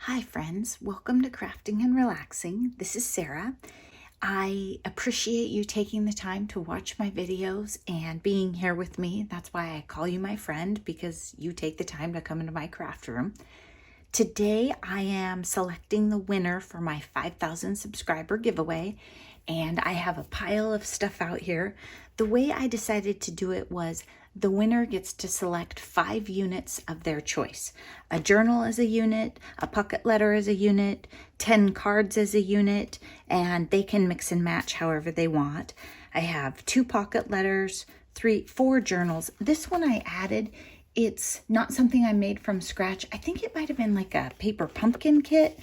Hi friends, welcome to Crafting and Relaxing. This is Sarah. I appreciate you taking the time to watch my videos and being here with me. That's why I call you my friend, because you take the time to come into my craft room. Today I am selecting the winner for my 5,000 subscriber giveaway, and I have a pile of stuff out here. The way I decided to do it was the winner gets to select 5 units of their choice. A journal is a unit, a pocket letter is a unit, 10 cards is a unit, and they can mix and match however they want. I have 2 pocket letters, 4 journals. This one I added. It's not something I made from scratch. I think it might have been like a paper pumpkin kit.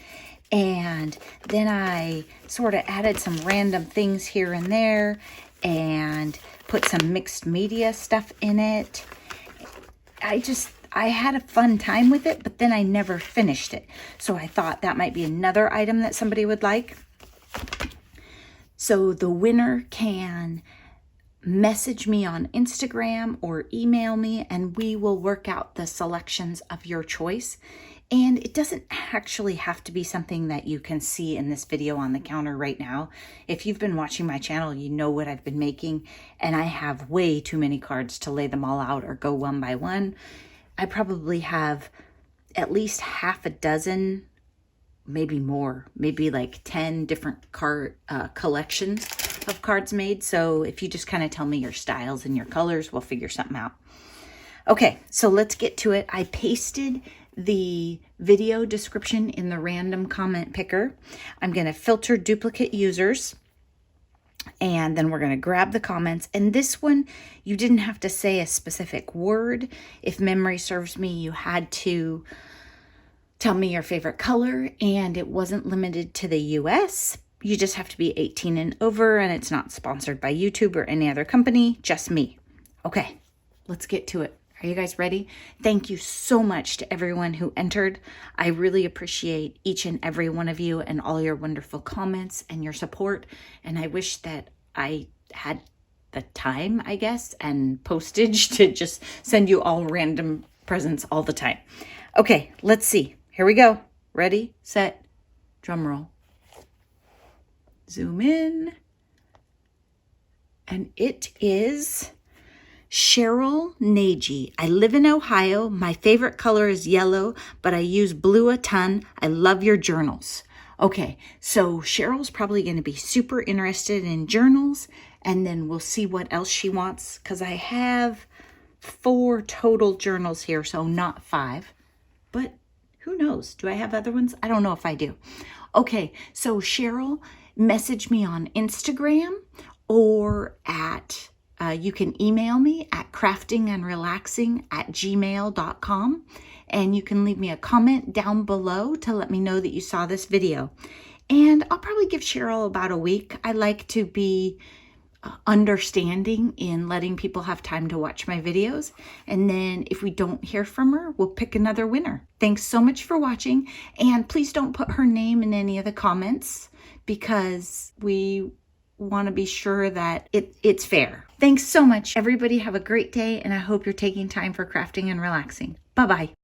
And then I sort of added some random things here and there and put some mixed media stuff in it. I had a fun time with it, but then I never finished it. So I thought that might be another item that somebody would like. So the winner can message me on Instagram or email me, and we will work out the selections of your choice. And it doesn't actually have to be something that you can see in this video on the counter right now. If you've been watching my channel, you know what I've been making, and I have way too many cards to lay them all out or go one by one. I probably have at least half a dozen, maybe more, maybe like 10 different card collections of cards made. So if you just kind of tell me your styles and your colors, we'll figure something out. Okay, so let's get to it. I pasted the video description in the random comment picker. I'm going to filter duplicate users, and then we're going to grab the comments. And this one, you didn't have to say a specific word. If memory serves me, you had to tell me your favorite color, and it wasn't limited to the US. You just have to be 18 and over, and it's not sponsored by YouTube or any other company, just me. Okay, let's get to it. Are you guys ready? Thank you so much to everyone who entered. I really appreciate each and every one of you and all your wonderful comments and your support. And I wish that I had the time, I guess, and postage to just send you all random presents all the time. Okay, let's see. Here we go. Ready, set, drum roll. Zoom in. And it is Cheryl Nagy. I live in Ohio. My favorite color is yellow, but I use blue a ton. I love your journals. Okay, so Cheryl's probably going to be super interested in journals, and then we'll see what else she wants, because I have 4 total journals here, so not 5. But who knows? Do I have other ones? I don't know if I do. Okay, so Cheryl, message me on Instagram or at you can email me at craftingandrelaxing@gmail.com, and you can leave me a comment down below to let me know that you saw this video. And I'll probably give Cheryl about a week. I like to be understanding in letting people have time to watch my videos. And then if we don't hear from her, we'll pick another winner. Thanks so much for watching. And please don't put her name in any of the comments, because we want to be sure that it's fair. Thanks so much. Everybody have a great day, and I hope you're taking time for crafting and relaxing. Bye-bye.